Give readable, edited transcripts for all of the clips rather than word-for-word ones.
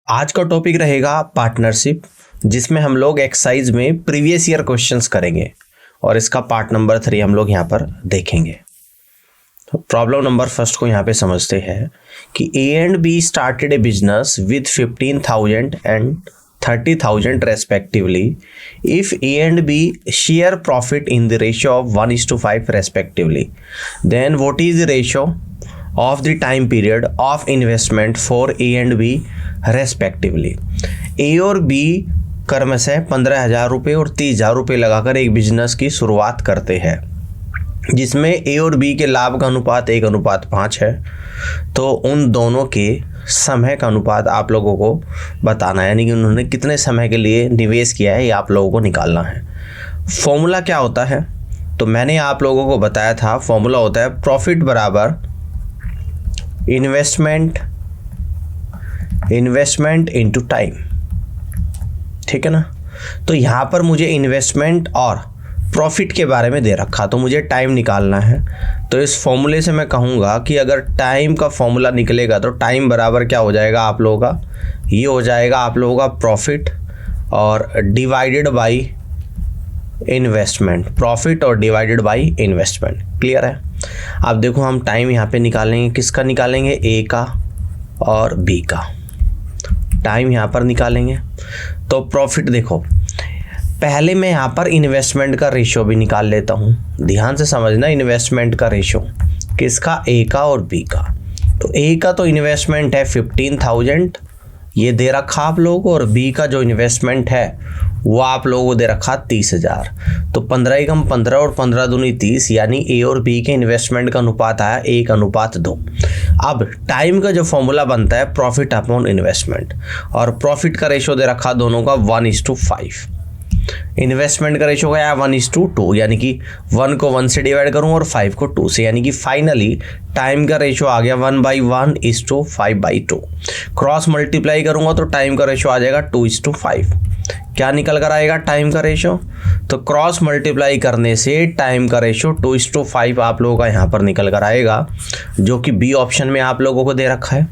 आज का टॉपिक रहेगा पार्टनरशिप, जिसमें हम लोग एक्सरसाइज में प्रीवियस ईयर क्वेश्चंस करेंगे और इसका पार्ट नंबर 3 हम लोग यहाँ पर देखेंगे। तो प्रॉब्लम नंबर फर्स्ट को यहाँ पे समझते हैं कि ए and B started a business with 15,000 and 30,000 respectively. If A and B share profit in the ratio of 1:5 respectively, then what is the ratio of the time period of investment for A and B respectively? A और B कर्म से 15,000 रुपये और 30,000 रुपये लगाकर एक business की शुरुआत करते हैं, जिसमें ए और बी के लाभ का अनुपात 1:5 है। तो उन दोनों के समय का अनुपात आप लोगों को बताना है, यानी कि उन्होंने कितने समय के लिए निवेश किया है, ये आप लोगों को निकालना है। फॉर्मूला क्या होता है तो मैंने आप लोगों को बताया था, फॉर्मूला होता है प्रॉफिट बराबर इन्वेस्टमेंट इनटू टाइम। ठीक है ना। तो यहाँ पर मुझे इन्वेस्टमेंट और प्रॉफिट के बारे में दे रखा, तो मुझे टाइम निकालना है। तो इस फॉर्मूले से मैं कहूँगा कि अगर टाइम का फॉर्मूला निकलेगा तो टाइम बराबर क्या हो जाएगा आप लोगों का, ये हो जाएगा आप लोगों का प्रॉफिट और डिवाइडेड बाय इन्वेस्टमेंट, प्रॉफिट और डिवाइडेड बाय इन्वेस्टमेंट। क्लियर है। अब देखो हम टाइम यहाँ पे निकालेंगे, किसका निकालेंगे, ए का और बी का टाइम यहाँ पर निकालेंगे। तो प्रॉफिट देखो, पहले मैं यहाँ पर इन्वेस्टमेंट का रेशियो भी निकाल लेता हूँ। ध्यान से समझना, इन्वेस्टमेंट का रेशियो किसका, ए का और बी का। तो ए का तो इन्वेस्टमेंट है 15,000, ये दे रखा आप लोगों को, और बी का जो इन्वेस्टमेंट है वो आप लोगों को दे रखा 30,000। तो 15 एकम 15 और 15 दूनी 30, यानी ए और बी के इन्वेस्टमेंट का अनुपात आया 1:2। अब टाइम का जो फॉर्मूला बनता है प्रॉफिट अपॉन इन्वेस्टमेंट, और प्रॉफिट का रेशियो दे रखा दोनों का 1:5। इन्वेस्टमेंट का रेशियो क्या है 1:2, यानी कि 1 को 1 से डिवाइड करूँ और 5 को 2 से, यानी कि फाइनली टाइम का रेशियो आ गया 1/1:5/2। क्रॉस मल्टीप्लाई करूँगा तो टाइम का रेशियो आ जाएगा 2:5। क्या निकल कर आएगा टाइम का रेशियो, तो क्रॉस मल्टीप्लाई करने से टाइम का रेशियो 2:5 आप लोगों का यहाँ पर निकल कर आएगा, जो कि बी ऑप्शन में आप लोगों को दे रखा है।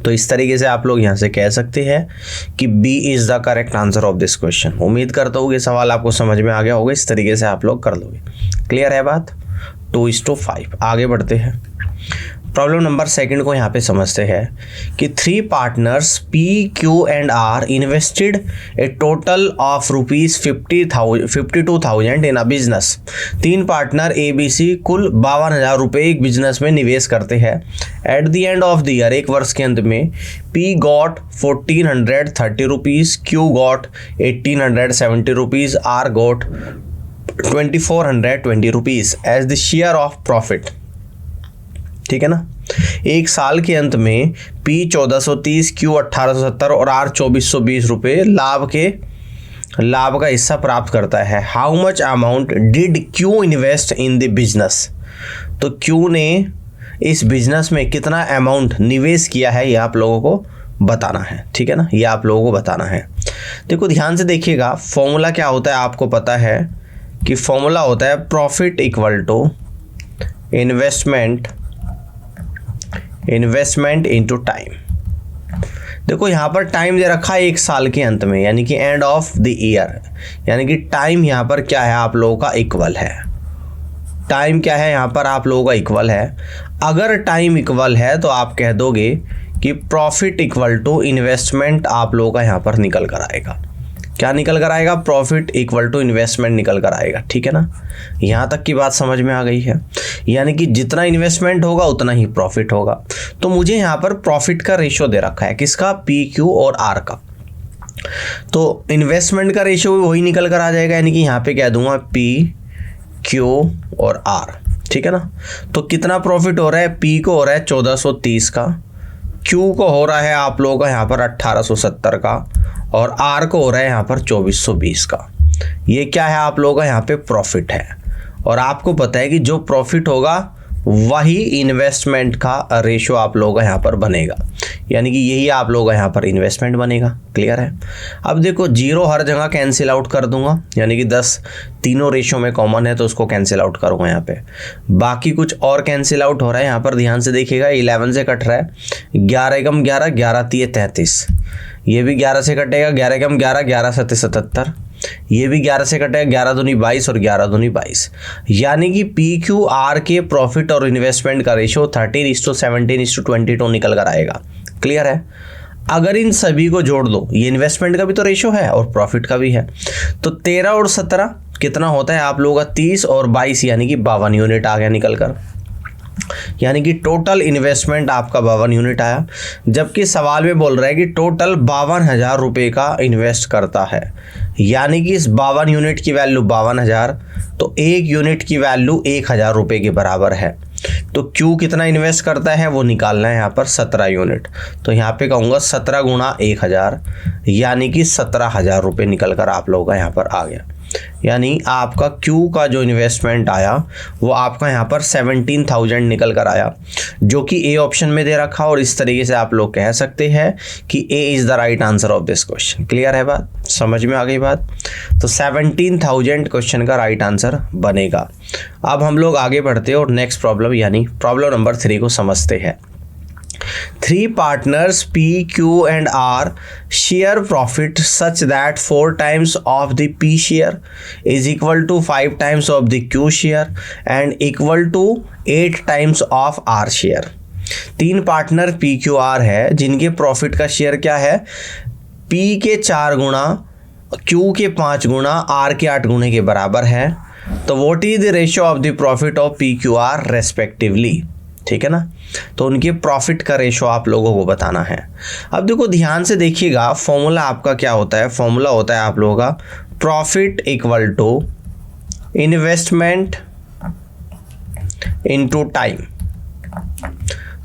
तो इस तरीके से आप लोग यहाँ से कह सकते हैं कि B is the correct answer of this question. उम्मीद करता हूँ कि सवाल आपको समझ में आ गया होगा, इस तरीके से आप लोग कर लोगे। क्लियर है बात। 2:5। आगे बढ़ते हैं। प्रॉब्लम नंबर सेकंड को यहाँ पे समझते हैं कि 3 partners P, Q and R invested A total of ₹52,000 in a business. 3 partner ABC कुल 52,000 रुपये एक बिजनेस में निवेश करते हैं। At the end of the year, एक वर्ष के अंत में, P got 1,430 rupees, Q got 1,870 rupees, R got 2,420 rupees as the share of profit. ठीक है ना। एक साल के अंत में P 1,430, Q 1,870 और R 2,420 रुपये लाभ का हिस्सा प्राप्त करता है। How much amount did Q invest in the business. तो Q ने इस बिजनेस में कितना अमाउंट निवेश किया है, ये आप लोगों को बताना है। ठीक है ना, ये आप लोगों को बताना है। देखो ध्यान से देखिएगा, फॉर्मूला क्या होता है आपको पता है कि फॉर्मूला होता है profit equal to investment into time. देखो यहाँ पर टाइम दे रखा है एक साल के अंत में, यानी कि एंड ऑफ द ईयर, यानी कि टाइम यहाँ पर क्या है आप लोगों का इक्वल है। टाइम क्या है यहाँ पर आप लोगों का इक्वल है। अगर टाइम इक्वल है तो आप कह दोगे कि प्रॉफिट इक्वल टू इन्वेस्टमेंट आप लोगों का यहाँ पर निकल कर आएगा। क्या निकल कर आएगा, प्रॉफिट इक्वल टू इन्वेस्टमेंट निकल कर आएगा। ठीक है ना, यहाँ तक की बात समझ में आ गई है। यानी कि जितना इन्वेस्टमेंट होगा उतना ही प्रॉफिट होगा। तो मुझे यहाँ पर प्रॉफिट का रेशियो दे रखा है, किसका, P, Q और R का। तो इन्वेस्टमेंट का रेशियो भी वही निकल कर आ जाएगा, यानी कि यहाँ पे कह दूंगा P, Q और R। ठीक है ना। तो कितना प्रॉफिट हो रहा है, P को हो रहा है 1,430 का, Q को हो रहा है आप लोगों का यहाँ पर 1,870 का, और R को हो रहा है यहाँ पर 2,420 का। ये क्या है आप लोगों का यहाँ पे प्रॉफिट है। और आपको पता है कि जो प्रॉफिट होगा वही इन्वेस्टमेंट का रेशो आप लोगों का यहाँ पर बनेगा, यानी कि यही आप लोगों का यहाँ पर इन्वेस्टमेंट बनेगा। क्लियर है। अब देखो 0 हर जगह कैंसिल आउट कर दूंगा, यानी कि 10 तीनों रेशो में कॉमन है तो उसको कैंसिल आउट करूँगा यहाँ पे। बाकी कुछ और कैंसिल आउट हो रहा है यहाँ पर, ध्यान से देखिएगा। 11 से कट रहा है, 11 एकम 11, 11 तिये 33, ये भी 11 से कटेगा, 11 एकम 11, 11 सत्ते 77, ये भी 11 से कटेगा, 11 दूनी 22 और 11 दूनी 22, यानी कि PQR के प्रॉफिट और इन्वेस्टमेंट का रेशो 13:17:22 निकल कर आएगा। क्लियर है। अगर इन सभी को जोड़ दो, ये इन्वेस्टमेंट का भी तो रेशो है और प्रॉफिट का भी है, तो 13 और 17 कितना होता है आप लोगों का 30 और 22 यानी कि 52 यूनिट आ गया निकल कर, यानी कि टोटल इन्वेस्टमेंट आपका 52 यूनिट आया। जबकि सवाल में बोल रहा है कि टोटल 52,000 रुपये का इन्वेस्ट करता है, यानी कि इस 52 यूनिट की वैल्यू 52,000, तो एक यूनिट की वैल्यू 1,000 रुपये के बराबर है। तो क्यू कितना इन्वेस्ट करता है वो निकालना है यहाँ पर 17 यूनिट, तो यहाँ पे कहूँगा 17 गुणा 1,000, यानी कि 17,000 रुपये निकल कर आप लोगों का यहाँ पर आ गया। यानी आपका क्यू का जो इन्वेस्टमेंट आया वो आपका यहाँ पर 17,000 निकल कर आया, जो कि ए ऑप्शन में दे रखा। और इस तरीके से आप लोग कह सकते हैं कि A is the right answer of this question. Clear है बात, समझ में आ गई बात। तो 17,000 क्वेश्चन का राइट आंसर बनेगा। अब हम लोग आगे बढ़ते हैं और नेक्स्ट प्रॉब्लम यानी प्रॉब्लम नंबर 3 को समझते हैं। 3 partners P, Q and R share profit such that 4 times of the P share is equal to 5 times of the Q share and equal to 8 times of R share। 3 partner P, Q, R है जिनके profit का share क्या है, P के 4 गुना, Q के 5 गुना, R के 8 गुने के बराबर है। तो what is the ratio of the profit of P, Q, R respectively. ठीक है ना, तो उनके प्रॉफिट का रेशो आप लोगों को बताना है। अब देखो ध्यान से देखिएगा, फॉर्मूला आपका क्या होता है, फॉर्मूला होता है आप लोगों का profit equal to investment into time.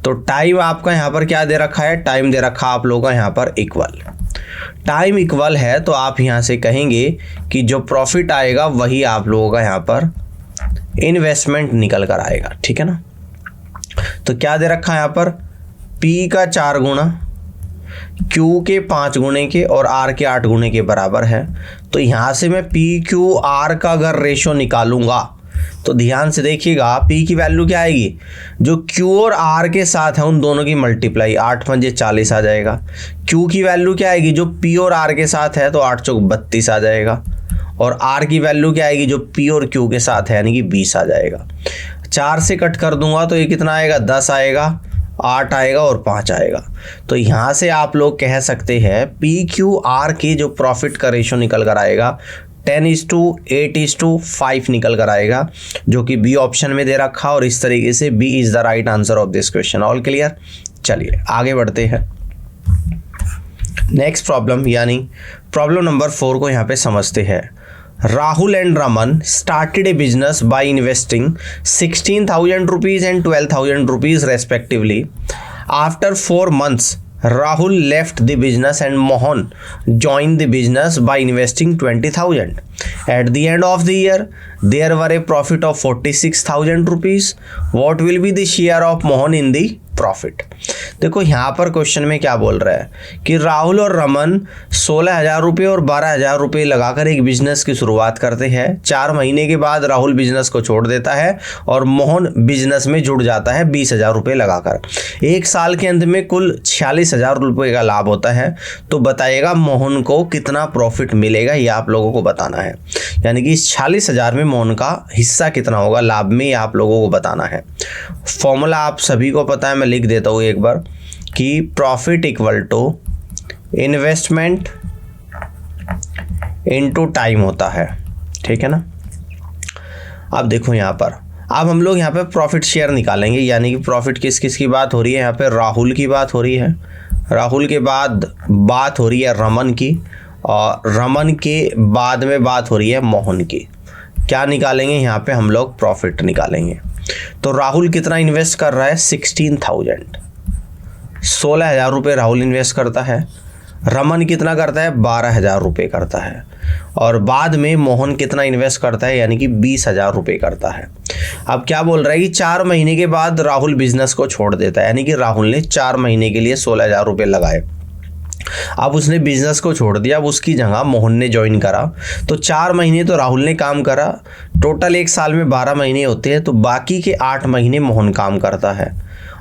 तो टाइम आपका यहाँ पर क्या दे रखा है, टाइम दे रखा आप लोगों का यहाँ पर इक्वल, टाइम इक्वल है तो आप यहाँ से कहेंगे कि जो प्रॉफिट आएगा वही आप लोगों का यहाँ पर इन्वेस्टमेंट निकल कर आएगा। ठीक है ना, तो क्या दे रखा है यहाँ पर, P का 4 गुना, Q के 5 गुने के और R के 8 गुने के बराबर है। तो यहाँ से मैं PQR का अगर रेशो निकालूंगा तो ध्यान से देखिएगा, P की वैल्यू क्या आएगी, जो Q और R के साथ है उन दोनों की मल्टीप्लाई, 8 पंजे 40 आ जाएगा। Q की वैल्यू क्या आएगी, जो P और R के साथ है तो 8 चौक 32 आ जाएगा। और R की वैल्यू क्या आएगी, जो P और Q के साथ है यानी कि 20 आ जाएगा। 4 से कट कर दूंगा तो ये कितना आएगा, 10 आएगा, 8 आएगा और 5 आएगा। तो यहाँ से आप लोग कह सकते हैं PQR के जो प्रॉफिट का रेशो निकल कर आएगा 10:8:5 निकल कर आएगा, जो कि बी ऑप्शन में दे रखा। और इस तरीके से B is the right answer of this question. All clear. चलिए आगे बढ़ते हैं नेक्स्ट प्रॉब्लम यानी प्रॉब्लम नंबर 4 को यहाँ पे समझते हैं। Rahul and Raman started a business by investing 16,000 rupees and 12,000 rupees respectively. After 4 months, Rahul left the business and Mohan joined the business by investing 20,000. At the end of the year, there were a profit of 46,000 rupees. What will be the share of Mohan in the profit? देखो यहाँ पर question में क्या बोल रहा है कि राहुल और रमन 16,000 रुपये और 12,000 रुपये लगाकर एक बिजनेस की शुरुआत करते हैं। 4 महीने के बाद राहुल बिजनेस को छोड़ देता है और मोहन बिजनेस में जुड़ जाता है 20,000 रुपये लगाकर। 1 साल के अंत में कुल 46,000 रुपये का लाभ होता है। तो बताइएगा मोहन को कितना प्रॉफिट मिलेगा, ये आप लोगों को बताना है। यानी कि इस 46,000 में मोहन का हिस्सा कितना होगा लाभ में, ये आप लोगों को बताना है। फॉर्मूला आप सभी को पता है, मैं लिख देता हूँ एक बार कि profit equal to investment into time होता है। ठीक है ना। अब देखो यहाँ पर, अब हम लोग यहाँ पे प्रॉफिट शेयर निकालेंगे, यानी कि प्रॉफिट किस किस की बात हो रही है, यहाँ पे राहुल की बात हो रही है, राहुल के बाद बात हो रही है रमन की, और रमन के बाद में बात हो रही है मोहन की। क्या निकालेंगे यहाँ पे हम लोग, प्रॉफिट निकालेंगे। तो राहुल कितना इन्वेस्ट कर रहा है, 16,000, 16,000 रुपये राहुल इन्वेस्ट करता है। रमन कितना करता है, 12,000 रुपये करता है। और बाद में मोहन कितना इन्वेस्ट करता है, यानी कि 20,000 रुपये करता है। अब क्या बोल रहा है कि 4 महीने के बाद राहुल बिजनेस को छोड़ देता है, यानी कि राहुल ने 4 महीने के लिए 16,000 रुपये लगाए। अब उसने बिजनेस को छोड़ दिया, अब उसकी जगह मोहन ने ज्वाइन करा। तो 4 महीने तो राहुल ने काम करा, टोटल 1 साल में 12 महीने होते हैं, तो बाकी के 8 महीने मोहन काम करता है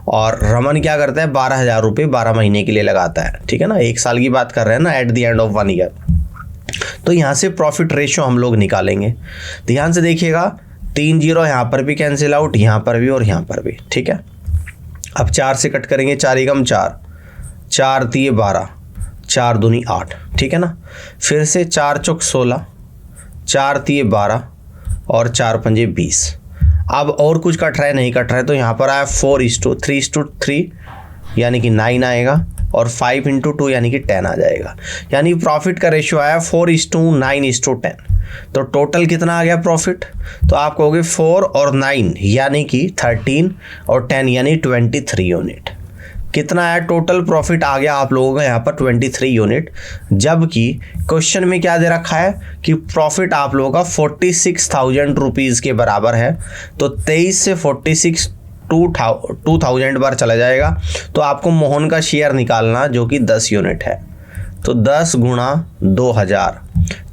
और रमन क्या करता है, 12,000 रुपये 12 महीने के लिए लगाता है। ठीक है ना, 1 साल की बात कर रहे हैं ना, eight the end of 1 year. तो यहाँ से प्रॉफिट रेशियो हम लोग निकालेंगे। ध्यान से देखिएगा, 3 जीरो यहाँ पर भी कैंसिल आउट, यहाँ पर भी और यहाँ पर भी। ठीक है, अब 4 से कट करेंगे, 4 एकम 4, 4 तिये 12, 4 दूनी 8। ठीक है ना, फिर से 4 चौक 16, 4 तिये 12 और 4 पंजे 20। अब और कुछ कट रहा है, नहीं कट रहा है, तो यहाँ पर आया 4:3 यानी कि 9 आएगा और 5 × 2 यानी कि 10 आ जाएगा। यानी प्रॉफिट का रेशियो आया 4:9:10। तो टोटल कितना आ गया प्रॉफिट, तो आप कहोगे 4 और 9 यानी कि 13 और 10 यानी 23 यूनिट। कितना आया टोटल प्रॉफिट आ गया आप लोगों का यहाँ पर 23 यूनिट, जबकि क्वेश्चन में क्या दे रखा है कि प्रॉफिट आप लोगों का 46,000 रुपीज़ के बराबर है। तो 23 से 46 2,000 बार चला जाएगा। तो आपको मोहन का शेयर निकालना जो कि 10 यूनिट है, तो 10 × 2,000।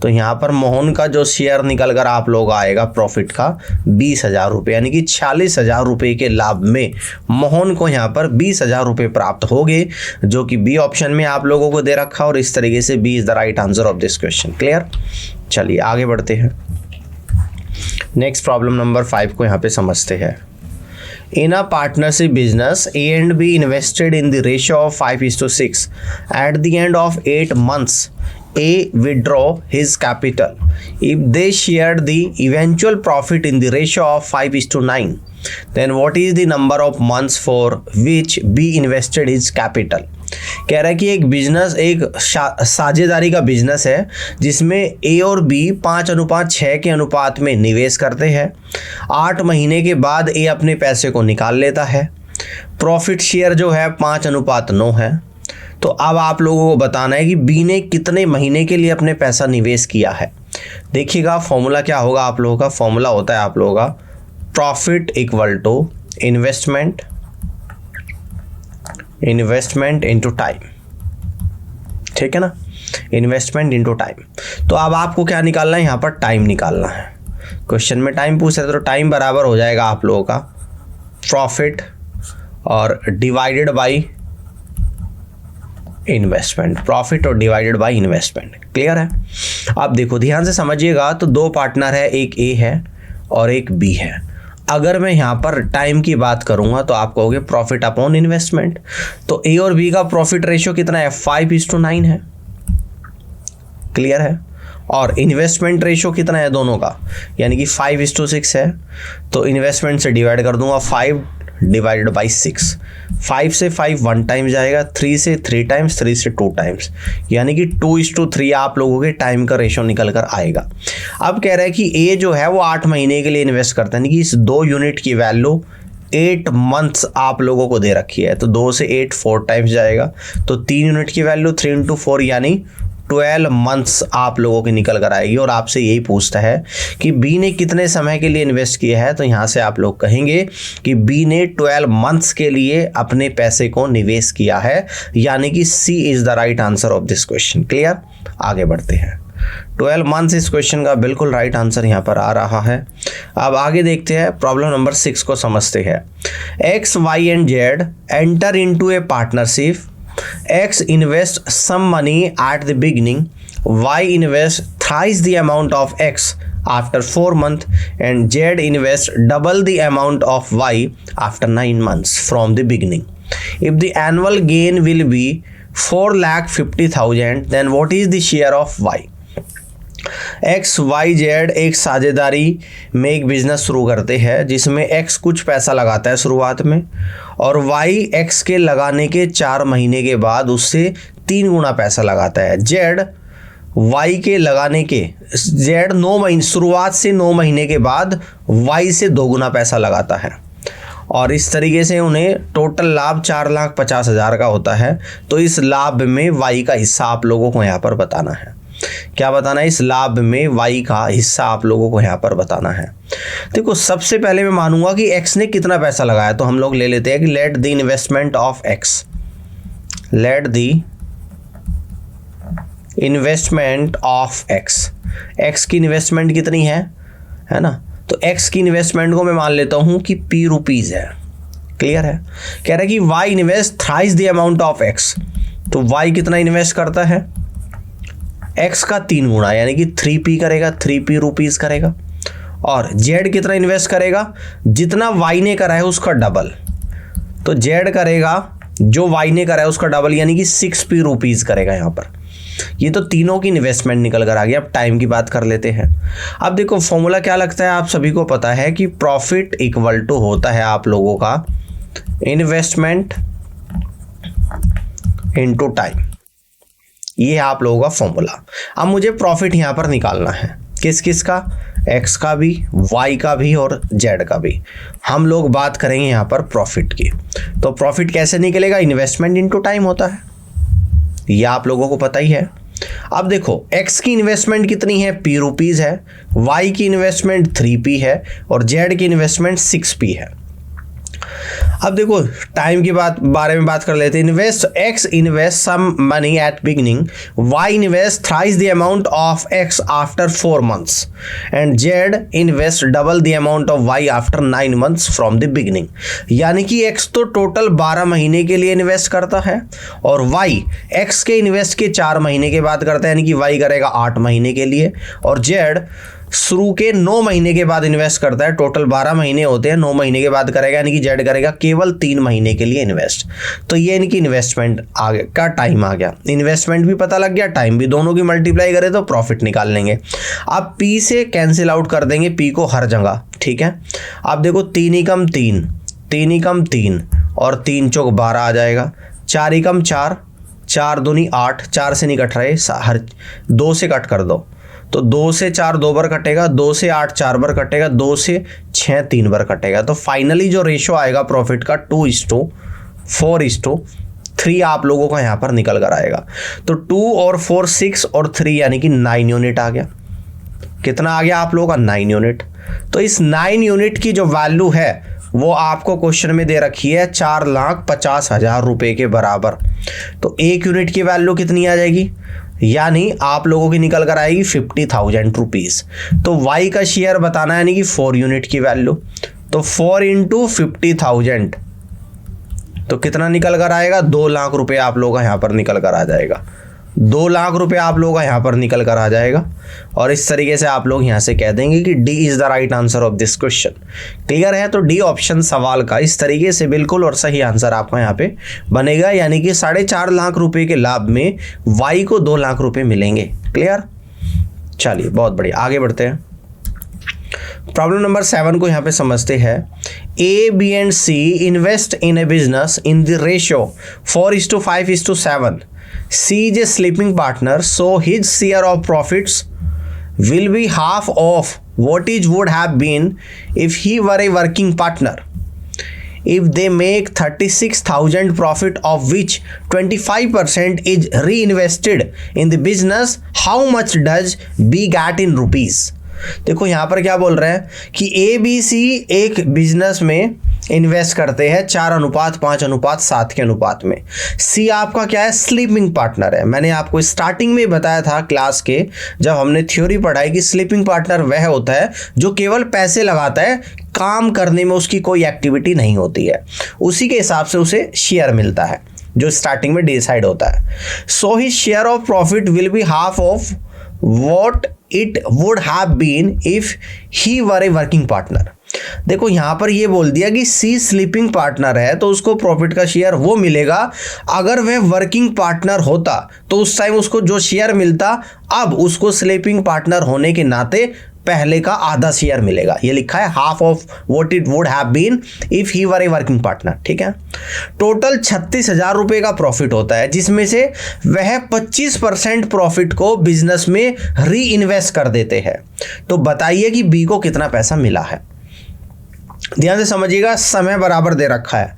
तो यहाँ पर मोहन का जो शेयर निकल कर आप लोग आएगा प्रॉफिट का 20,000 रुपये, यानी कि 46,000 रुपये के लाभ में मोहन को यहाँ पर 20,000 रुपये प्राप्त हो गए, जो कि बी ऑप्शन में आप लोगों को दे रखा। और इस तरीके से B is the right answer of this question. Clear, चलिए आगे बढ़ते हैं। नेक्स्ट प्रॉब्लम नंबर 5 को यहाँ पे समझते हैं। In a partnership business, A and B invested in the ratio of 5:6. At the end of 8 months, A withdraw his capital. If they shared the eventual profit in the ratio of 5:9, then what is the number of months for which B invested his capital? कह रहा है कि एक business, एक साझेदारी का business है जिसमें ए और बी 5:6 के अनुपात में निवेश करते हैं। 8 महीने के बाद ए अपने पैसे को निकाल लेता है। प्रॉफिट शेयर जो है 5:9 है। तो अब आप लोगों को बताना है कि बी ने कितने महीने के लिए अपने पैसा निवेश किया है। देखिएगा फॉर्मूला क्या होगा आप लोगों का, फॉर्मूला होता है आप लोगों का profit equal to investment into time. ठीक है ना, इन्वेस्टमेंट इनटू टाइम। तो अब आपको क्या निकालना है, यहाँ पर टाइम निकालना है। क्वेश्चन में टाइम पूछ रहे तो टाइम बराबर हो जाएगा आप लोगों का प्रॉफिट और डिवाइडेड बाय इन्वेस्टमेंट, प्रॉफिट और डिवाइडेड बाय इन्वेस्टमेंट। क्लियर है। आप देखो ध्यान से समझिएगा, तो 2 पार्टनर है, एक ए है और एक बी है। अगर मैं यहाँ पर टाइम की बात करूँगा तो आप कहोगे प्रॉफिट अपॉन इन्वेस्टमेंट। तो ए और बी का प्रॉफिट रेशियो कितना है, 5:9 है। क्लियर है। और इन्वेस्टमेंट रेशियो कितना है दोनों का, यानी कि 5:6 है। तो इन्वेस्टमेंट से डिवाइड कर दूंगा 5 डिवाइडेड बाई 6। 5 से 5 1 टाइम जाएगा, 3 से 3 टाइम्स, 3 से 2 टाइम्स, यानी कि 2:3 आप लोगों के टाइम का रेशियो निकल कर आएगा। अब कह रहा है कि ए जो है वो 8 महीने के लिए इन्वेस्ट करता है, यानी कि इस 2 यूनिट की वैल्यू 8 मंथ्स आप लोगों को दे रखी है। तो 2 से 8 4 टाइम्स जाएगा, तो 3 यूनिट की वैल्यू 3 × 4 यानी 12 मंथ्स आप लोगों की निकल कर आएगी। और आपसे यही पूछता है कि बी ने कितने समय के लिए इन्वेस्ट किया है, तो यहाँ से आप लोग कहेंगे कि बी ने 12 मंथ्स के लिए अपने पैसे को निवेश किया है, यानी कि C is the right answer of this question. Clear, आगे बढ़ते हैं। 12 मंथ्स इस क्वेश्चन का बिल्कुल राइट आंसर यहाँ पर आ रहा है। अब आगे देखते हैं, प्रॉब्लम नंबर 6 को समझते हैं। X, Y and Z enter into a partnership. X invests some money at the beginning, Y invests thrice the amount of X after 4 months, and Z invests double the amount of Y after 9 months from the beginning. If the annual gain will be 4,50,000, then what is the share of Y? X Y Z एक साझेदारी में एक business शुरू करते हैं जिसमें x कुछ पैसा लगाता है शुरुआत में, और वाई एक्स के लगाने के 4 महीने के बाद उससे 3 गुना पैसा लगाता है। जेड वाई के लगाने के, जेड 9 महीने शुरुआत से 9 महीने के बाद वाई से 2 गुना पैसा लगाता है। और इस तरीके से उन्हें टोटल लाभ 4,50,000 का होता है। तो इस लाभ में वाई का हिस्सा आप लोगों को यहाँ पर बताना है। क्या बताना है, इस लाभ में y का हिस्सा आप लोगों को यहाँ पर बताना है। देखो सबसे पहले मैं मानूंगा कि x ने कितना पैसा लगाया, तो हम लोग ले लेते हैं कि let the investment of x, let the investment of x की इन्वेस्टमेंट कितनी है ना, तो x की इन्वेस्टमेंट को मैं मान लेता हूं कि p रुपीज है। क्लियर है, कह रहा है कि y invest thrice the amount of x, तो y कितना इन्वेस्ट करता है, x का 3 गुना यानी कि 3p करेगा, 3p रुपीज करेगा। और z कितना इन्वेस्ट करेगा, जितना y ने करा है उसका डबल, तो z करेगा जो y ने करा है उसका डबल यानी कि 6p रुपीज करेगा यहाँ पर। ये तो तीनों की इन्वेस्टमेंट निकल कर आ गया। अब टाइम की बात कर लेते हैं। अब देखो फॉर्मूला क्या लगता है, आप सभी को पता है कि प्रॉफिट इक्वल टू होता है आप लोगों का इन्वेस्टमेंट इनटू टाइम, ये है आप लोगों का फॉर्मूला। अब मुझे प्रॉफिट यहां पर निकालना है, किस किस का, x का भी, y का भी और z का भी। हम लोग बात करेंगे यहां पर प्रॉफिट की। तो प्रॉफिट कैसे निकलेगा, इन्वेस्टमेंट इनटू टाइम होता है, ये आप लोगों को पता ही है। अब देखो x की इन्वेस्टमेंट कितनी है, p रुपीज है, y की इन्वेस्टमेंट 3p है और z की इन्वेस्टमेंट 6p है। अब देखो टाइम की बारे में बात कर लेते हैं। x invest some money at beginning, y invest thrice the amount of x after 4 months and z invest double the amount of y after 9 months from the beginning. यानी कि x तो टोटल 12 महीने के लिए इन्वेस्ट करता है और y x के इन्वेस्ट के 4 महीने के बाद करता है, यानी कि y करेगा 8 महीने के लिए और z शुरू के 9 महीने के बाद इन्वेस्ट करता है। टोटल 12 महीने होते हैं, 9 महीने के बाद करेगा, यानी कि जेड करेगा केवल 3 महीने के लिए इन्वेस्ट। तो ये इनकी इन्वेस्टमेंट आगे का टाइम आ गया, इन्वेस्टमेंट भी पता लग गया, टाइम भी, दोनों की मल्टीप्लाई करें तो प्रॉफिट निकाल लेंगे। अब पी से कैंसिल आउट कर देंगे पी को हर जगह, ठीक है। अब देखो 3 एकम 3, 3 एकम 3 और 3 चौक 12 आ जाएगा, 4 एकम 4, 4 दूनी 8, 4 से नहीं कट रहे, हर 2 से कट कर दो, तो 2 से 4 2 बार कटेगा, 2 से 8 4 बार कटेगा, 2 से 6 3 बार कटेगा। तो फाइनली जो रेशो आएगा प्रॉफिट का 2:4:3 आप लोगों का यहाँ पर निकल कर आएगा। तो 2 और 4 6 और 3 यानी कि 9 यूनिट आ गया। कितना आ गया आप लोगों का, 9 यूनिट। तो इस 9 यूनिट की जो वैल्यू है वो आपको क्वेश्चन में दे रखी है 4,50,000 रुपए के बराबर। तो 1 यूनिट की वैल्यू कितनी आ जाएगी, यानी आप लोगों की निकल कर आएगी 50,000 रुपीज। तो y का शेयर बताना है, यानी कि 4 यूनिट की वैल्यू, तो 4 × 50,000 तो कितना निकल कर आएगा, 2 लाख रुपए आप लोगों का यहाँ पर निकल कर आ जाएगा। 2 लाख रुपए आप लोगों का यहाँ पर निकल कर आ जाएगा। और इस तरीके से आप लोग यहाँ से कह देंगे कि D is the right answer of this question. Clear है, तो डी ऑप्शन सवाल का इस तरीके से बिल्कुल और सही आंसर आपका यहाँ पे बनेगा, यानी कि 4.5 लाख रुपए के लाभ में वाई को 2 लाख रुपए मिलेंगे। क्लियर, चलिए बहुत बढ़िया, आगे बढ़ते हैं। प्रॉब्लम नंबर 7 को यहाँ पे समझते हैं। A, B and C invest in a business in the ratio 4:5:7. C is a sleeping partner, so his share of profits will be half of what it would have been if he were a working partner. If they make 36,000 profit, of which 25% is reinvested in the business, how much does B get in rupees? देखो यहाँ पर क्या बोल रहे हैं कि A B C एक business में इन्वेस्ट करते हैं 4:5:7 के अनुपात में। सी आपका क्या है, स्लीपिंग पार्टनर है। मैंने आपको स्टार्टिंग में बताया था क्लास के जब हमने थ्योरी पढ़ाई कि स्लीपिंग पार्टनर वह होता है जो केवल पैसे लगाता है, काम करने में उसकी कोई एक्टिविटी नहीं होती है, उसी के हिसाब से उसे शेयर मिलता है जो स्टार्टिंग में डिसाइड होता है। So his share of profit will be half of what it would have been if he were a working partner। देखो यहाँ पर ये बोल दिया कि सी स्लीपिंग पार्टनर है तो उसको प्रॉफिट का शेयर वो मिलेगा। अगर वह वर्किंग पार्टनर होता तो उस टाइम उसको जो शेयर मिलता, अब उसको स्लीपिंग पार्टनर होने के नाते पहले का आधा शेयर मिलेगा। ये लिखा है half of what it would have been if he were a working partner. ठीक है, टोटल 36,000 रुपए का प्रॉफिट होता है, जिसमें से वह 25% प्रॉफिट को बिजनेस में री इन्वेस्ट कर देते हैं। तो बताइए कि बी को कितना पैसा मिला है। ध्यान से समझिएगा, समय बराबर दे रखा है।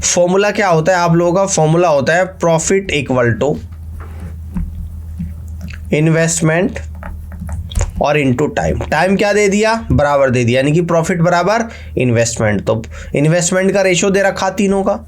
फॉर्मूला क्या होता है आप लोगों का, फॉर्मूला होता है प्रॉफिट इक्वल टू इन्वेस्टमेंट और इनटू टाइम। टाइम क्या दे दिया, बराबर दे दिया, यानी कि प्रॉफिट बराबर इन्वेस्टमेंट। तो इन्वेस्टमेंट का रेशो दे रखा तीनों का,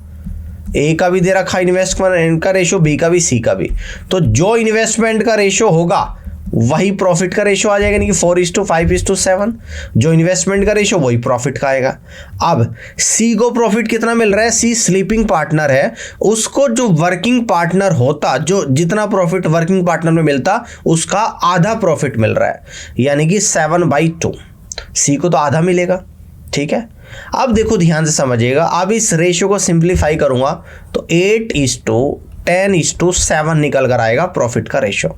ए का भी दे रखा इन्वेस्टमेंट का रेशो, बी का भी, सी का भी। तो जो इन्वेस्टमेंट का रेशो होगा वही प्रॉफिट का रेशो आ जाएगा, यानी कि 4:5:7। जो इन्वेस्टमेंट का रेशो वही प्रॉफिट का आएगा। अब सी को प्रॉफिट कितना मिल रहा है, सी स्लीपिंग पार्टनर है, उसको जो वर्किंग पार्टनर होता, जो जितना प्रॉफिट वर्किंग पार्टनर में मिलता उसका आधा प्रॉफिट मिल रहा है, यानी कि 7/2। सी को तो आधा मिलेगा, ठीक है। अब देखो ध्यान से समझिएगा, अब इस रेशियो को सिंप्लीफाई करूंगा तो 8:10:7 निकल कर आएगा प्रॉफिट का रेशो।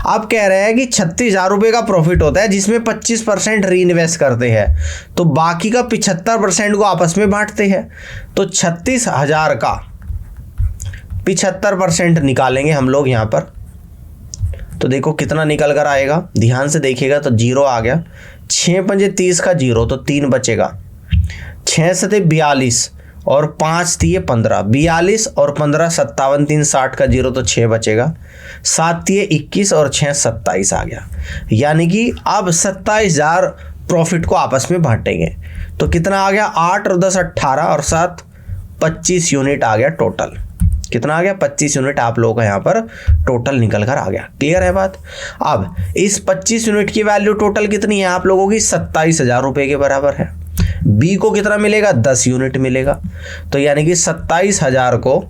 अब कह रहे हैं कि 36,000 रुपये का प्रॉफिट होता है जिसमें 25% री इन्वेस्ट करते हैं, तो बाकी का 75% को आपस में बांटते हैं। तो 36,000 का 75% निकालेंगे हम लोग यहाँ पर, तो देखो कितना निकल कर आएगा, ध्यान से देखिएगा तो 0 आ गया। 6×5 का 0, तो 3 बचेगा। 6 42 और 5 दिए 15, 42 और 15 57, 3 60 का 0, तो 6 बचेगा। 7 दिए 21 और 6 27 आ गया, यानी कि अब 27,000 प्रॉफिट को आपस में बांटेंगे। तो कितना आ गया, 8 और 10 18 और 7 25 यूनिट आ गया टोटल। कितना आ गया, 25 यूनिट आप लोगों का यहाँ पर टोटल निकल कर आ गया। क्लियर है बात। अब इस 25 यूनिट की वैल्यू टोटल कितनी है आप लोगों की, 27,000 रुपये के बराबर है। बी को कितना मिलेगा, 10 यूनिट मिलेगा। तो यानी कि 27,000 को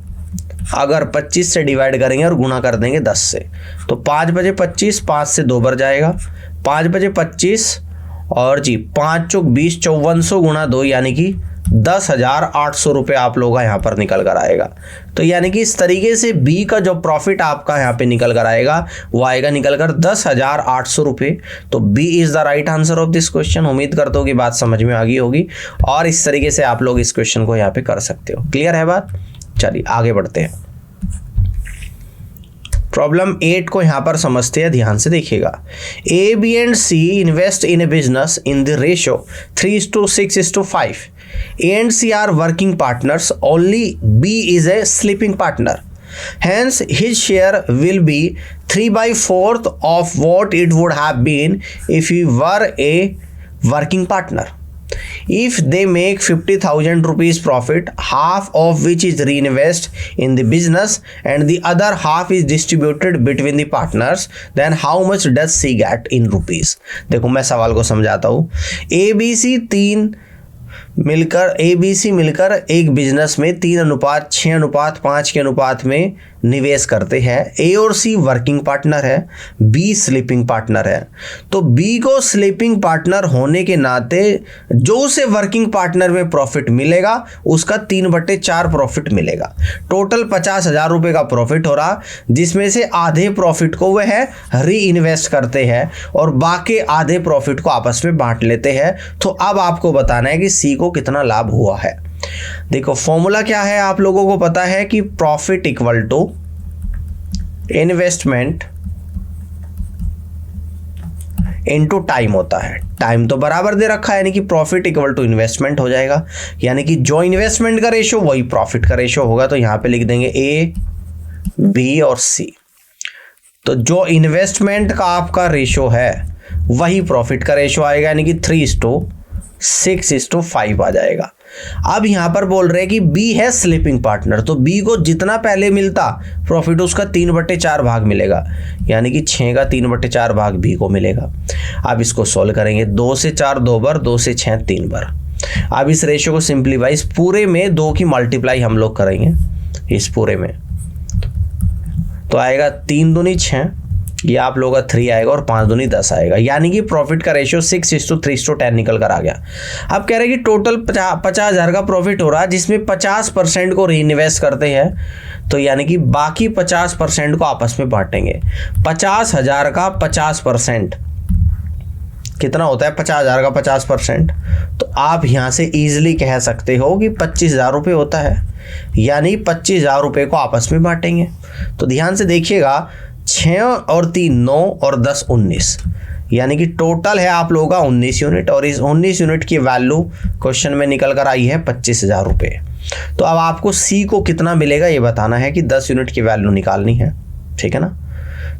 अगर 25 से डिवाइड करेंगे और गुना कर देंगे 10 से, तो 5 बजे 25, 5 से 2 बार जाएगा, 5 बजे 25 और जी 5 चौक 20, 5400 गुना 2, यानी कि 10,800 रुपये आप लोगों का यहाँ पर निकल कर आएगा। तो यानी कि इस तरीके से बी का जो प्रॉफिट आपका यहाँ पे निकल कर आएगा वो आएगा निकल कर 10,800 रुपये। तो B is the right answer of this question. उम्मीद करता हूँ कि बात समझ में आ गई होगी और इस तरीके से आप लोग इस क्वेश्चन को यहाँ पे कर सकते हो। क्लियर है बात। चलिए आगे बढ़ते हैं। प्रॉब्लम 8 को यहाँ पर समझते हैं, ध्यान से देखिएगा। A, B and C invest in a business in the ratio 3:6:5. A and C are working partners. Only B is a sleeping partner. Hence, his share will be 3/4 of what it would have been if he were a working partner. If they make 50,000 rupees profit, half of which is reinvested in the business and the other half is distributed between the partners, then how much does C get in rupees? देखो मैं सवाल को समझाता हूँ। ABC मिलकर एक business में 3:6:5 के अनुपात में निवेश करते हैं। ए और सी वर्किंग पार्टनर है, बी स्लीपिंग पार्टनर है। तो बी को स्लीपिंग पार्टनर होने के नाते जो उसे वर्किंग पार्टनर में प्रॉफिट मिलेगा उसका 3/4 प्रॉफिट मिलेगा। टोटल 50,000 रुपये का प्रॉफिट हो रहा, जिसमें से आधे प्रॉफिट को वह री इन्वेस्ट करते हैं और बाकी आधे प्रॉफिट को आपस में बांट लेते हैं। तो अब आपको बताना है कि सी को कितना लाभ हुआ है। देखो फॉर्मूला क्या है, आप लोगों को पता है कि profit equal to investment into time होता है। टाइम तो बराबर दे रखा है, यानी कि प्रॉफिट इक्वल टू इन्वेस्टमेंट हो जाएगा, यानी कि जो इन्वेस्टमेंट का रेशो वही प्रॉफिट का रेशो होगा। तो यहां पे लिख देंगे ए, बी और सी। तो जो इन्वेस्टमेंट का आपका रेशो है वही प्रॉफिट का रेशो आएगा, यानी कि 3:6:5 आ जाएगा। अब यहां पर बोल रहे हैं कि बी है स्लीपिंग पार्टनर, तो बी को जितना पहले मिलता प्रॉफिट उसका 3/4 भाग मिलेगा, यानी कि 6 का 3/4 भाग बी को मिलेगा। अब इसको सॉल्व करेंगे, 2 से 4 2 बार, 2 से 6 3 बार। अब इस रेशियो को सिंप्लीफाई, पूरे में 2 की मल्टीप्लाई हम लोग करेंगे इस पूरे में, तो आएगा 3 दूनी 6, ये आप लोगों का 3 आएगा और 5 दूनी 10 आएगा, यानी कि प्रॉफिट का रेशियो 6:3:10 निकल कर आ गया। अब कह रहे हैं कि टोटल 50,000 का प्रॉफिट हो रहा है, जिसमें 50% को री इन्वेस्ट करते हैं, तो यानी कि बाकी 50% को आपस में बांटेंगे। 50,000 का 50% कितना होता है, 50,000 का 50%, तो आप यहाँ से ईजिली कह सकते हो कि 25,000 रुपये होता है, यानी 25,000 रुपये को आपस में बांटेंगे। तो ध्यान से देखिएगा, 6 और 3 9 और 10 19, यानी कि टोटल है आप लोगों का 19 यूनिट, और इस 19 यूनिट की वैल्यू क्वेश्चन में निकल कर आई है 25,000 रुपये। तो अब आपको सी को कितना मिलेगा ये बताना है कि 10 यूनिट की वैल्यू निकालनी है, ठीक है ना।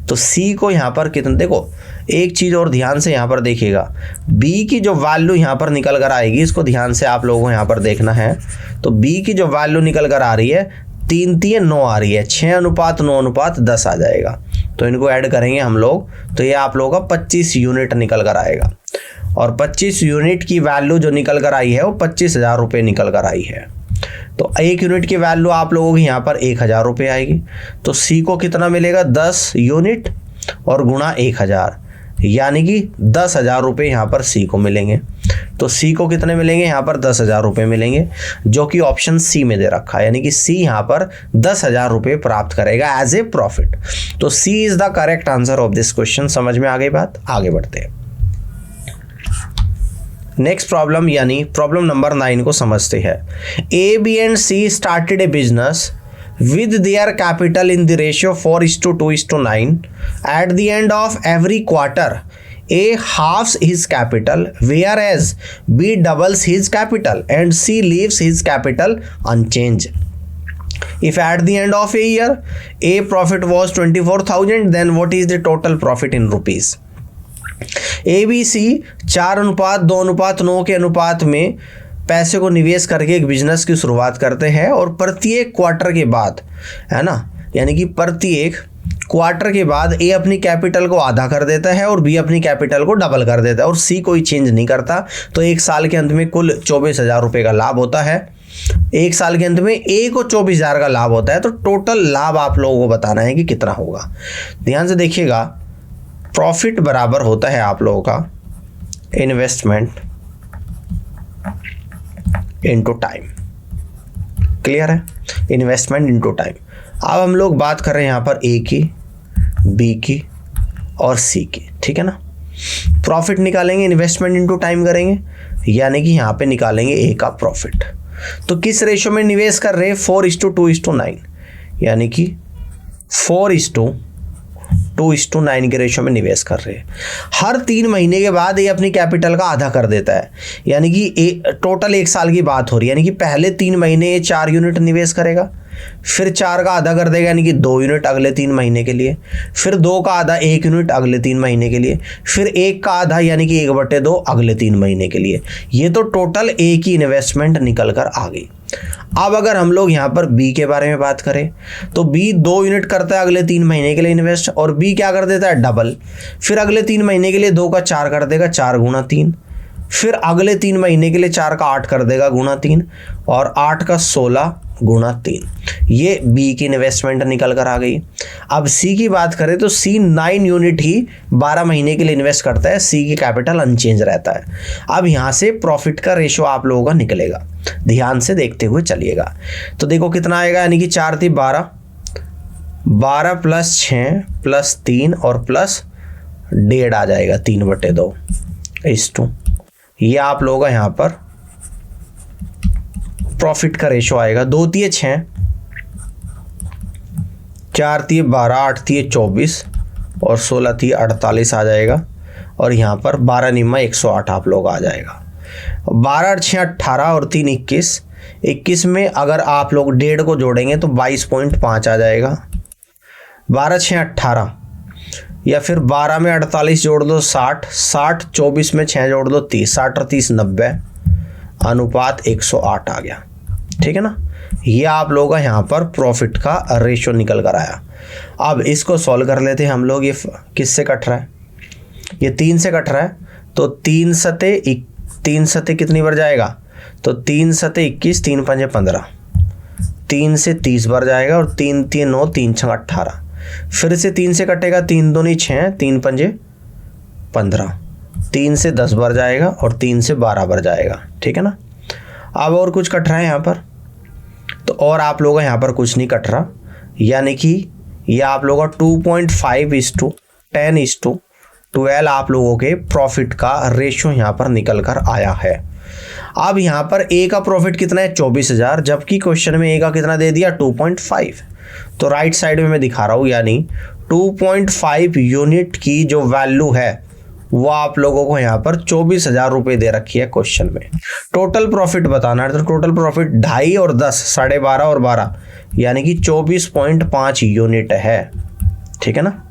तो सी को यहाँ पर कितना, देखो एक चीज़ और ध्यान से यहाँ पर देखिएगा, बी की जो वैल्यू यहाँ पर निकल कर आएगी, इसको ध्यान से आप लोगों को यहाँ पर देखना है। तो बी की जो वैल्यू निकल कर आ रही है 3:9 आ रही है, 6:9:10 आ जाएगा। तो इनको ऐड करेंगे हम लोग, तो ये आप लोगों का 25 यूनिट निकल कर आएगा। और 25 यूनिट की वैल्यू जो निकल कर आई है वो 25,000 रुपये निकल कर आई है। तो 1 यूनिट की वैल्यू आप लोगों की यहाँ पर 1,000 रुपये आएगी। तो सी को कितना मिलेगा, 10 यूनिट और गुणा 1,000, यानी कि 10,000 रुपये यहाँ पर सी को मिलेंगे। तो सी को कितने मिलेंगे, यहाँ पर 10,000 रुपये मिलेंगे, जो कि ऑप्शन सी में दे रखा है, यानी कि सी यहाँ पर 10,000 रुपये प्राप्त करेगा एज ए प्रॉफिट। तो C is the correct answer of this question. समझ में आ गई बात, आगे बढ़ते हैं। नेक्स्ट प्रॉब्लम यानी प्रॉब्लम नंबर 9 को समझते हैं। A, B and C started a business with their capital in the ratio 4:2:9. At the end of every quarter, A halves his capital, whereas B doubles his capital and C leaves his capital unchanged. If at the end of a year, A profit was 24,000, then what is the total profit in rupees? ABC 4:2:9 के अनुपात में पैसे को निवेश करके एक business की शुरुआत करते हैं और प्रत्येक क्वार्टर के बाद, है ना, यानी कि प्रत्येक क्वार्टर के बाद ए अपनी कैपिटल को आधा कर देता है और बी अपनी कैपिटल को डबल कर देता है और सी कोई चेंज नहीं करता। तो एक साल के अंत में कुल 24,000 रुपये का लाभ होता है। एक साल के अंत में ए को 24,000 का लाभ होता है। तो टोटल लाभ आप लोगों को बताना है कि कितना होगा। ध्यान से देखिएगा, प्रॉफिट बराबर होता है आप लोगों का इन्वेस्टमेंट इनटू टाइम। क्लियर है, इन्वेस्टमेंट इनटू टाइम। अब हम लोग बात कर रहे हैं यहाँ पर ए की, बी की और सी की, ठीक है ना। प्रॉफिट निकालेंगे, इन्वेस्टमेंट इनटू टाइम करेंगे, यानी कि यहाँ पे निकालेंगे ए का प्रॉफिट। तो किस रेशो में निवेश कर रहे हैं, 4:2:9, यानी कि 4:2:9 के रेशो में निवेश कर रहे हैं। हर 3 महीने के बाद ये अपनी कैपिटल का आधा कर देता है, यानी कि टोटल 1 साल की बात हो रही है, यानी कि पहले 3 महीने ये 4 यूनिट निवेश करेगा, फिर 4 का आधा कर देगा यानी कि 2 यूनिट अगले 3 महीने के लिए, फिर 2 का आधा 1 यूनिट अगले 3 महीने के लिए, फिर 1 का आधा यानी कि 1/2 अगले 3 महीने के लिए। ये तो टोटल ए की इन्वेस्टमेंट निकल कर आ गई। अब अगर हम लोग यहाँ पर बी के बारे में बात करें तो बी 2 यूनिट करता है अगले 3 महीने के लिए इन्वेस्ट, और बी क्या कर देता है, डबल। फिर अगले 3 महीने के लिए 2 का 4 कर देगा, 4 गुणा 3, फिर अगले 3 महीने के लिए 4 का 8 कर देगा गुणा 3, और 8 का 16 गुणा 3। ये बी की इन्वेस्टमेंट निकल कर आ गई। अब सी की बात करें तो सी 9 यूनिट ही 12 महीने के लिए इन्वेस्ट करता है, सी की कैपिटल अनचेंज रहता है। अब यहाँ से प्रॉफिट का रेशो आप लोगों का निकलेगा, ध्यान से देखते हुए चलिएगा। तो देखो कितना आएगा, यानी कि 4 × 12, 12 + 6 + 3 और प्लस 1.5 आ जाएगा, 3/2 ये आप लोगों का यहाँ पर प्रॉफिट का रेशो आएगा। 2 × 6, 4 × 12, 8 × 24 और 16 × 48 आ जाएगा, और यहाँ पर 12 × 108 आप लोग आ जाएगा। 12 × 6 18 और 3 21, 21 में अगर आप लोग 1.5 को जोड़ेंगे तो 22.5 आ जाएगा। 12 × 6 18, या फिर 12 में 48 जोड़ दो 60, 60 24 में 6 जोड़ दो 30, 60 और 30 90, अनुपात 108 आ गया, ठीक है ना। ये आप लोगों का यहाँ पर प्रॉफिट का रेशो निकल कर आया। अब इसको सॉल्व कर लेते हैं हम लोग। ये किससे कट रहा है, ये 3 से कट रहा है, तो 3 सते कितनी बार जाएगा, तो 3 सते 21, 3 पंजे 15, 3 से 30 बार जाएगा, और 3 × 3 9, 3 × 6 18, फिर से 3 से कटेगा, 3 × 2 = 6, 3 पंजे 15, 3 से 10 बार जाएगा और 3 से 12 बार जाएगा, ठीक है ना। अब और कुछ कट रहा है यहाँ पर, तो और आप लोगों का यहाँ पर कुछ नहीं कट रहा, यानी कि ये आप लोगों का 2.5:10:12 आप लोगों के प्रॉफिट का रेशो यहाँ पर निकल कर आया है। अब यहाँ पर ए का प्रॉफिट कितना है, 24,000, जबकि क्वेश्चन में ए का कितना दे दिया, 2.5। तो राइट साइड में मैं दिखा रहा हूँ, यानी 2.5 यूनिट की जो वैल्यू है वो आप लोगों को यहाँ पर 24,000 रुपये दे रखी है क्वेश्चन में। टोटल प्रॉफिट बताना है, तो टोटल प्रॉफिट 2.5 और 10, 12.5 और 12, यानी कि 24.5 यूनिट है, ठीक है ना।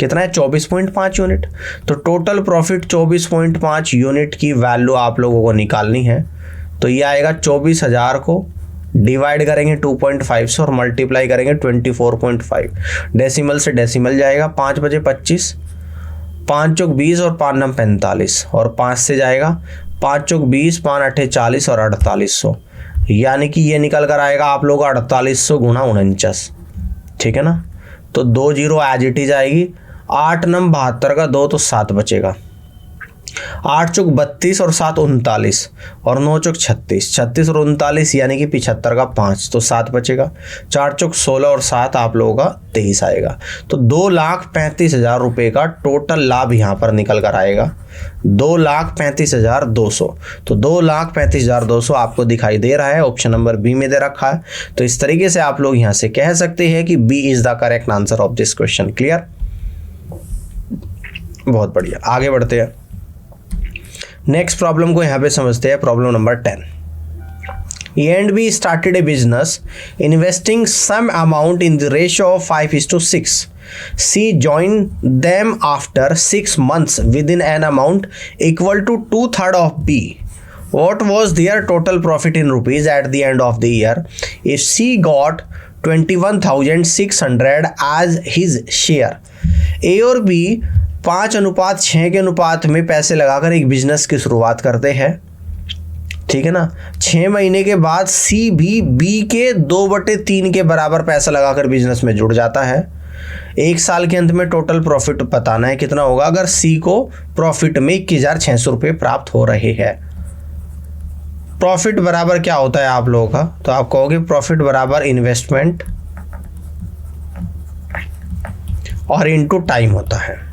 कितना है 24.5 यूनिट। तो टोटल प्रॉफिट 24.5 यूनिट की वैल्यू आप लोगों को निकालनी है। तो ये आएगा 24,000 को डिवाइड करेंगे 2.5 से और मल्टीप्लाई करेंगे 24.5। डेसिमल से डेसिमल जाएगा, 5 बजे 25, 5 चौक 20 और 5 नम 45 और 5 से जाएगा 5 चौक 20, 5 अट्ठे 40 और 4800, यानी कि ये निकल कर आएगा आप लोगों का 4800 गुणा 49। ठीक है ना। तो 2 जीरो एज इट इज आएगी। 8 नम 72 का 2 तो 7 बचेगा। 8 चौक 32 और 7 39 और 9 चौक 36, 36 और 39 यानी कि 75 का 5 तो 7 बचेगा। 4 चौक 16 और 7 आप लोगों का 23 आएगा। तो 2,35,000 रुपये का टोटल लाभ यहाँ पर निकल कर आएगा। 2,35,200। तो 2,35,200 आपको दिखाई दे रहा है, ऑप्शन नंबर बी में दे रखा है। तो इस तरीके से आप लोग यहाँ से कह सकते हैं कि B is the correct answer of this question. Clear, बहुत बढ़िया, आगे बढ़ते हैं। नेक्स्ट प्रॉब्लम को यहाँ पे समझते हैं। Problem number 10। A and B started a business investing some amount in the ratio of 5:6। C join them after 6 months with in an amount equal to 2/3 of B. What was their total profit in rupees at the end of the year? If C got 21,600 as his share, A और B 5:6 के अनुपात में पैसे लगाकर एक business की शुरुआत करते हैं। ठीक है ना। 6 महीने के बाद सी भी बी के 2/3 के बराबर पैसा लगाकर बिजनेस में जुड़ जाता है। 1 साल के अंत में टोटल प्रॉफिट बताना है कितना होगा अगर सी को प्रॉफिट में 21,600 रुपये प्राप्त हो रहे हैं। प्रॉफिट बराबर क्या होता है आप लोगों का, तो आप कहोगे प्रॉफिट बराबर इन्वेस्टमेंट और इनटू टाइम होता है।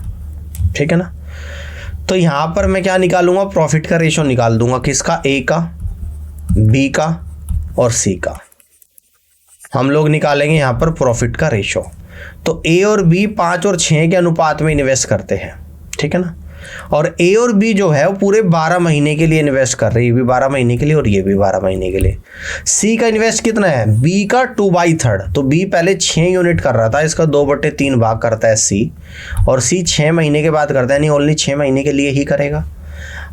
ठीक है ना। तो यहां पर मैं क्या निकालूंगा, प्रॉफिट का रेशो निकाल दूंगा। किसका, ए का, बी का और सी का। हम लोग निकालेंगे यहां पर प्रॉफिट का रेशो। तो ए और बी 5 और 6 के अनुपात में इन्वेस्ट करते हैं। ठीक है ना। और ए और बी जो है वो पूरे 12 महीने के लिए इन्वेस्ट कर रही है, ये भी 12 महीने के लिए और ये भी 12 महीने के लिए। सी का इन्वेस्ट कितना है, बी का 2/3। तो बी पहले 6 यूनिट कर रहा था, इसका 2/3 भाग करता है सी, और सी 6 महीने के बाद करता है, नहीं ओनली 6 महीने के लिए ही करेगा।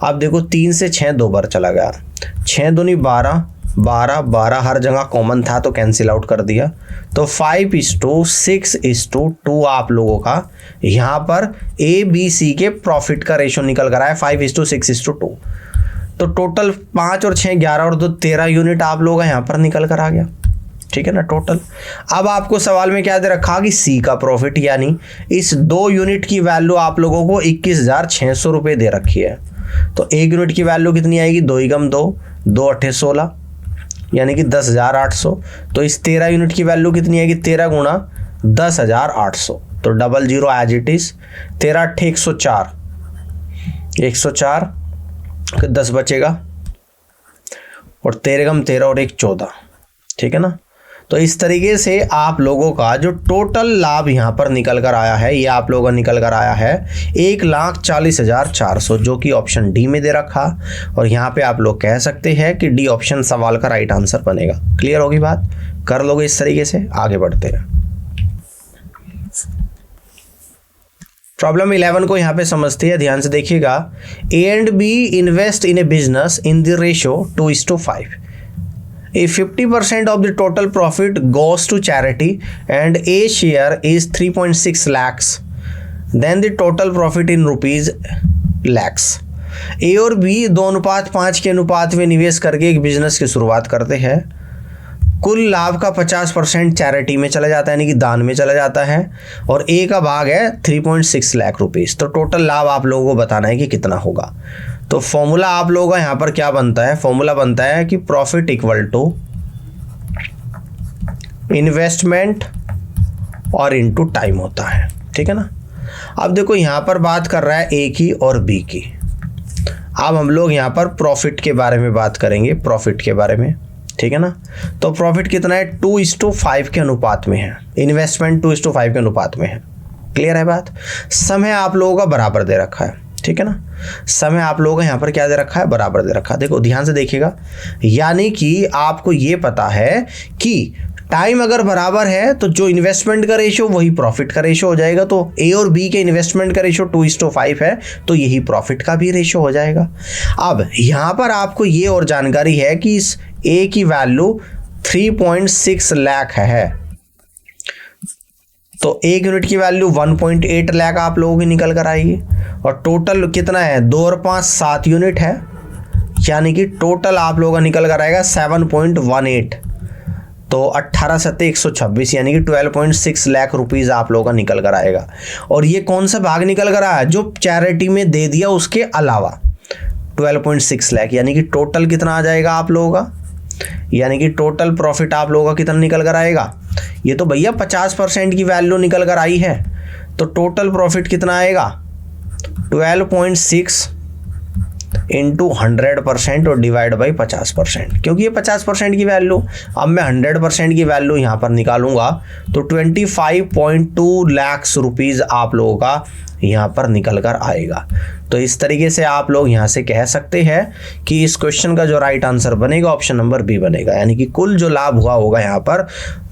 अब देखो 3 से 6 2 बार चला गया, 6 दूनी 12, 12 12 हर जगह कॉमन था तो कैंसिल आउट कर दिया। तो 5:6:2 आप लोगों का यहाँ पर ए बी सी के प्रॉफिट का रेशो निकल कर आया 5:6:2। तो टोटल 5 और 6 11 और 2 13 यूनिट आप लोगों का यहाँ पर निकल कर आ गया। ठीक है ना टोटल। अब आपको सवाल में क्या दे रखा कि सी का प्रॉफिट, यानी इस 2 यूनिट की वैल्यू आप लोगों को 21,600 रुपये दे रखी है। तो 1 यूनिट की वैल्यू कितनी आएगी, 2 × 2 2 8 16 यानी कि 10,800। तो इस 13 यूनिट की वैल्यू कितनी आएगी, 13 × 10,800। तो 00 एज इट इज। 13 8 104, 104 10 बचेगा और 13 × 13 और 1 14। ठीक है ना। तो इस तरीके से आप लोगों का जो टोटल लाभ यहाँ पर निकल कर आया है, ये आप लोगों का निकल कर आया है 1,40,400, जो कि ऑप्शन डी में दे रखा। और यहाँ पे आप लोग कह सकते हैं कि डी ऑप्शन सवाल का राइट आंसर बनेगा। क्लियर होगी बात, कर लोगे इस तरीके से। आगे बढ़ते हैं। प्रॉब्लम 11 को यहाँ पे समझते हैं, ध्यान से देखिएगा। A and B invest in a business in the ratio 2:5। If 50% of the total profit goes to charity and A share is 3.6 lakhs, then the total profit in rupees lakhs. A और B 2:5 के अनुपात में निवेश करके एक business की शुरुआत करते हैं। कुल लाभ का 50% चैरिटी में चला जाता है, यानी कि दान में चला जाता है, और ए का भाग है 3.6 लाख रुपीज़। तो टोटल लाभ आप लोगों को बताना है कि कितना होगा। तो फॉर्मूला आप लोगों का यहाँ पर क्या बनता है, फॉर्मूला बनता है कि प्रॉफिट इक्वल टू इन्वेस्टमेंट और इनटू टाइम होता है। ठीक है ना। अब देखो यहाँ पर बात कर रहा है ए की और बी की। अब हम लोग यहाँ पर प्रॉफिट के बारे में बात करेंगे, प्रॉफिट के बारे में। ठीक है ना। तो प्रॉफिट कितना है, 2:5 के अनुपात में है। इन्वेस्टमेंट 2:5 के अनुपात में है। क्लियर है बात। समय आप लोगों का बराबर दे रखा है। ठीक है ना। समय आप लोगों का यहाँ पर क्या दे रखा है, बराबर दे रखा है। देखो ध्यान से देखिएगा, यानी कि आपको ये पता है कि टाइम अगर बराबर है तो जो इन्वेस्टमेंट का रेशियो वही प्रॉफिट का रेशियो हो जाएगा। तो ए और बी के इन्वेस्टमेंट का रेशियो 2:5 है, तो यही प्रॉफिट का भी रेशियो हो जाएगा। अब यहाँ पर आपको ये और जानकारी है कि इस ए की वैल्यू 3.6 लाख है, तो 1 यूनिट की वैल्यू 1.8 लाख आप लोगों की निकल कर आएगी। और टोटल कितना है, 2 और 5 7 यूनिट है, यानी कि टोटल आप लोगों का निकल कर आएगा 7.18। तो 18 सत्ते 126, यानी कि 12.6 लाख रुपीज़ आप लोगों का निकल कर आएगा। और ये कौन सा भाग निकल कर आया, जो चैरिटी में दे दिया उसके अलावा 12.6 लाख, यानी कि टोटल कितना आ जाएगा आप लोगों का, यानी कि टोटल प्रॉफिट आप लोगों का कितना निकल कर आएगा। ये तो भैया 50% की वैल्यू निकल कर आई है, तो टोटल प्रॉफिट कितना आएगा 12.6 इंटू 100% और डिवाइड बाई 50%, क्योंकि ये 50% की वैल्यू। अब मैं 100% की वैल्यू यहाँ पर निकालूंगा तो 25.2 लाख रुपीज़ आप लोगों का यहाँ पर निकल कर आएगा। तो इस तरीके से आप लोग यहाँ से कह सकते हैं कि इस क्वेश्चन का जो राइट आंसर बनेगा ऑप्शन नंबर बी बनेगा, यानी कि कुल जो लाभ हुआ होगा यहाँ पर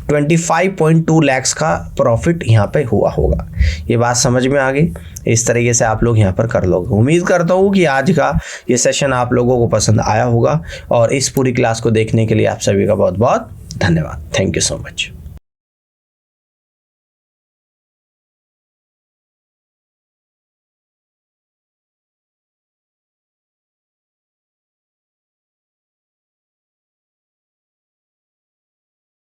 25.2 लाख का प्रॉफिट यहाँ पे हुआ होगा। ये बात समझ में आ गई। इस तरीके से आप लोग यहाँ पर कर लोगे। उम्मीद करता हूँ कि आज का ये सेशन आप लोगों को पसंद आया होगा, और इस पूरी क्लास को देखने के लिए आप सभी का बहुत बहुत धन्यवाद। Thank you so much.